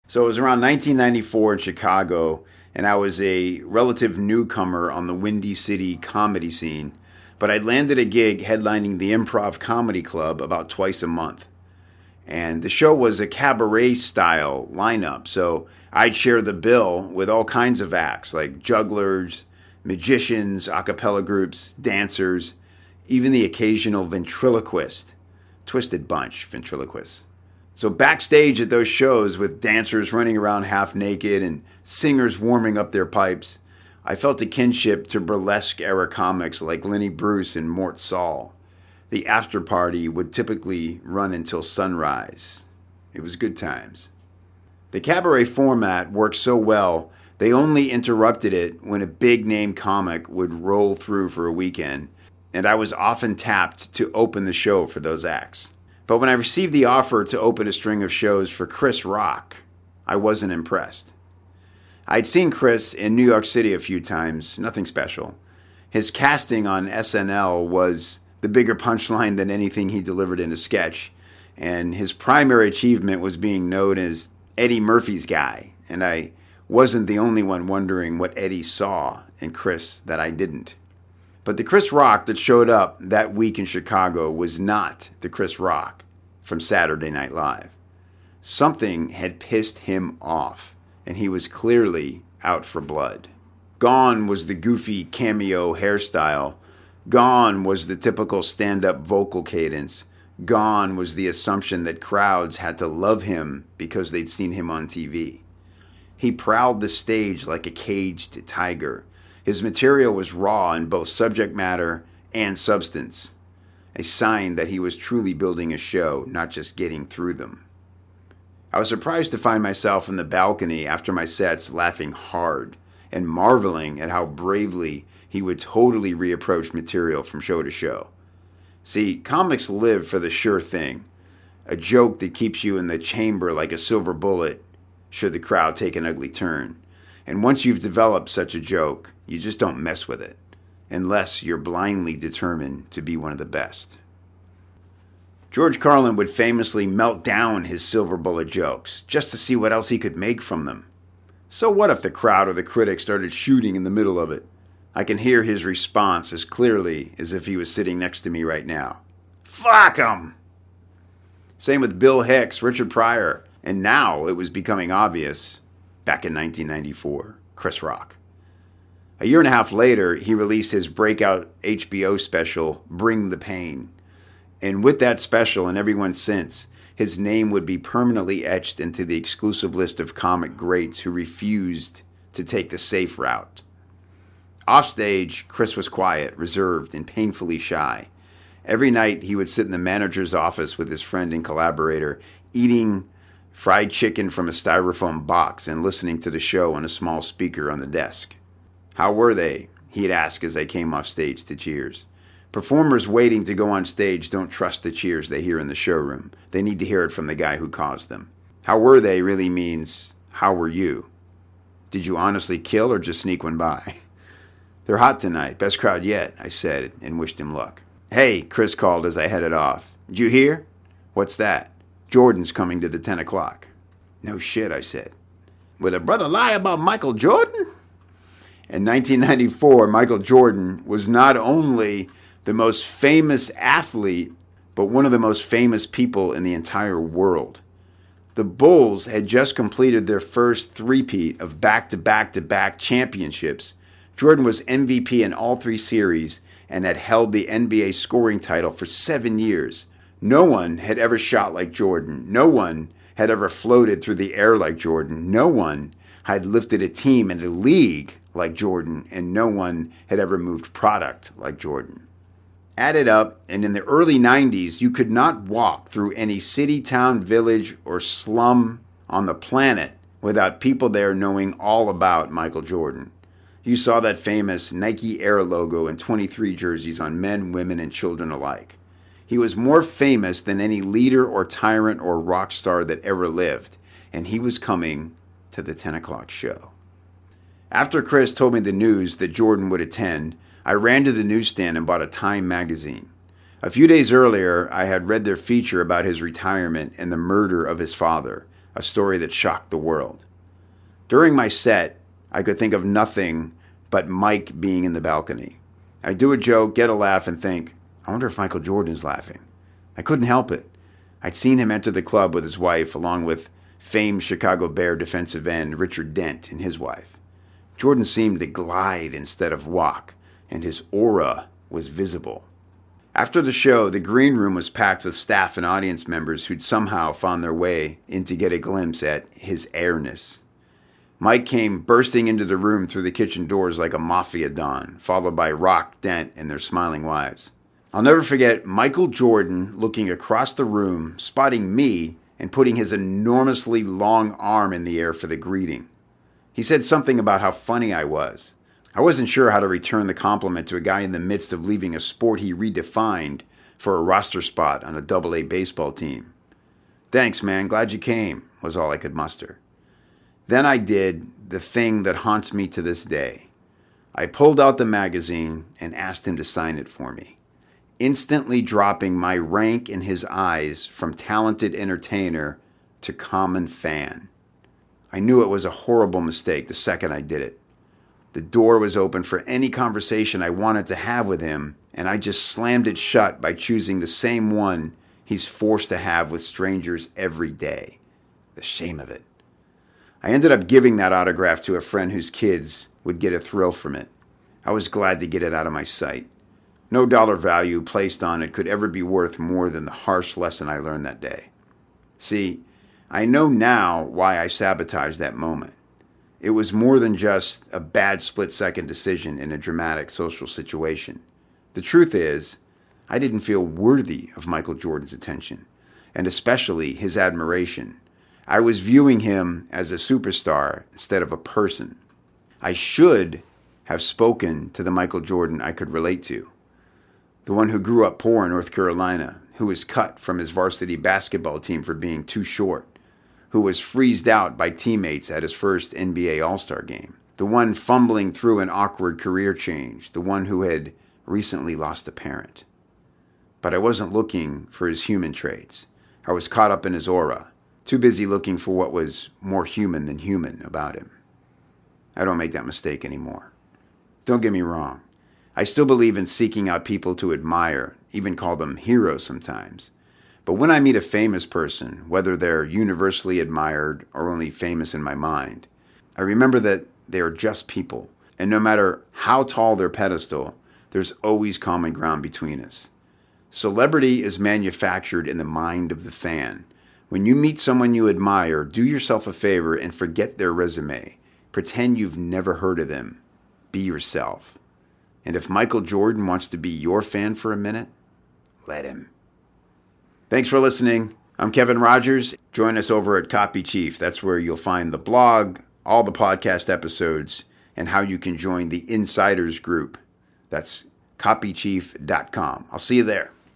So it was around 1994 in Chicago, and I was a relative newcomer on the Windy City comedy scene, but I'd landed a gig headlining the Improv Comedy Club about twice a month. And the show was a cabaret style lineup, so I'd share the bill with all kinds of acts like jugglers, magicians, a cappella groups, dancers, even the occasional ventriloquist. Twisted bunch, ventriloquists. So backstage at those shows with dancers running around half naked and singers warming up their pipes, I felt a kinship to burlesque era comics like Lenny Bruce and Mort Saul. The after party would typically run until sunrise. It was good times. The cabaret format worked so well, they only interrupted it when a big name comic would roll through for a weekend, and I was often tapped to open the show for those acts. But when I received the offer to open a string of shows for Chris Rock, I wasn't impressed. I'd seen Chris in New York City a few times, nothing special. His casting on SNL was the bigger punchline than anything he delivered in a sketch, and his primary achievement was being known as Eddie Murphy's guy, and I wasn't the only one wondering what Eddie saw in Chris that I didn't. But the Chris Rock that showed up that week in Chicago was not the Chris Rock from Saturday Night Live. Something had pissed him off, and he was clearly out for blood. Gone was the goofy cameo hairstyle. Gone was the typical stand-up vocal cadence. Gone was the assumption that crowds had to love him because they'd seen him on TV. He prowled the stage like a caged tiger. His material was raw in both subject matter and substance, a sign that he was truly building a show, not just getting through them. I was surprised to find myself in the balcony after my sets laughing hard and marveling at how bravely he would totally reapproach material from show to show. See, comics live for the sure thing, a joke that keeps you in the chamber like a silver bullet should the crowd take an ugly turn. And once you've developed such a joke, you just don't mess with it, unless you're blindly determined to be one of the best. George Carlin would famously melt down his silver bullet jokes just to see what else he could make from them. So what if the crowd or the critics started shooting in the middle of it? I can hear his response as clearly as if he was sitting next to me right now. Fuck 'em! Same with Bill Hicks, Richard Pryor, and now it was becoming obvious, back in 1994, Chris Rock. A year and a half later, he released his breakout HBO special, Bring the Pain. And with that special and every one since, his name would be permanently etched into the exclusive list of comic greats who refused to take the safe route. Offstage, Chris was quiet, reserved, and painfully shy. Every night, he would sit in the manager's office with his friend and collaborator, eating fried chicken from a styrofoam box and listening to the show on a small speaker on the desk. How were they? He'd ask as they came off stage to cheers. Performers waiting to go on stage don't trust the cheers they hear in the showroom. They need to hear it from the guy who caused them. How were they really means, how were you? Did you honestly kill or just sneak one by? They're hot tonight. Best crowd yet, I said and wished him luck. Hey, Chris called as I headed off. Did you hear? What's that? Jordan's coming to the 10 o'clock. No shit, I said. Would a brother lie about Michael Jordan? In 1994, Michael Jordan was not only the most famous athlete, but one of the most famous people in the entire world. The Bulls had just completed their first three-peat of back-to-back-to-back championships. Jordan was MVP in all three series and had held the NBA scoring title for 7 years. No one had ever shot like Jordan. No one had ever floated through the air like Jordan. No one had lifted a team in a league like Jordan, and no one had ever moved product like Jordan. Add it up, and in the early 90s, you could not walk through any city, town, village, or slum on the planet without people there knowing all about Michael Jordan. You saw that famous Nike Air logo in 23 jerseys on men, women, and children alike. He was more famous than any leader or tyrant or rock star that ever lived, and he was coming to the 10 o'clock show. After Chris told me the news that Jordan would attend, I ran to the newsstand and bought a Time magazine. A few days earlier, I had read their feature about his retirement and the murder of his father, a story that shocked the world. During my set, I could think of nothing but Mike being in the balcony. I'd do a joke, get a laugh, and think, I wonder if Michael Jordan is laughing. I couldn't help it. I'd seen him enter the club with his wife, along with famed Chicago Bear defensive end Richard Dent and his wife. Jordan seemed to glide instead of walk, and his aura was visible. After the show, the green room was packed with staff and audience members who'd somehow found their way in to get a glimpse at his airness. Mike came bursting into the room through the kitchen doors like a mafia don, followed by Rock, Dent, and their smiling wives. I'll never forget Michael Jordan looking across the room, spotting me, and putting his enormously long arm in the air for the greeting. He said something about how funny I was. I wasn't sure how to return the compliment to a guy in the midst of leaving a sport he redefined for a roster spot on a Double-A baseball team. Thanks, man. Glad you came, was all I could muster. Then I did the thing that haunts me to this day. I pulled out the magazine and asked him to sign it for me, instantly dropping my rank in his eyes from talented entertainer to common fan. I knew it was a horrible mistake the second I did it. The door was open for any conversation I wanted to have with him, and I just slammed it shut by choosing the same one he's forced to have with strangers every day. The shame of it. I ended up giving that autograph to a friend whose kids would get a thrill from it. I was glad to get it out of my sight. No dollar value placed on it could ever be worth more than the harsh lesson I learned that day. See, I know now why I sabotaged that moment. It was more than just a bad split-second decision in a dramatic social situation. The truth is, I didn't feel worthy of Michael Jordan's attention, and especially his admiration. I was viewing him as a superstar instead of a person. I should have spoken to the Michael Jordan I could relate to, the one who grew up poor in North Carolina, who was cut from his varsity basketball team for being too short, who was freezed out by teammates at his first NBA All-Star game, the one fumbling through an awkward career change, the one who had recently lost a parent. But I wasn't looking for his human traits. I was caught up in his aura, too busy looking for what was more human than human about him. I don't make that mistake anymore. Don't get me wrong. I still believe in seeking out people to admire, even call them heroes sometimes. But when I meet a famous person, whether they're universally admired or only famous in my mind, I remember that they are just people. And no matter how tall their pedestal, there's always common ground between us. Celebrity is manufactured in the mind of the fan. When you meet someone you admire, do yourself a favor and forget their resume. Pretend you've never heard of them. Be yourself. And if Michael Jordan wants to be your fan for a minute, let him. Thanks for listening. I'm Kevin Rogers. Join us over at copychief. That's where you'll find the blog, all the podcast episodes, and how you can join the Insiders group. That's copychief.com. I'll see you there.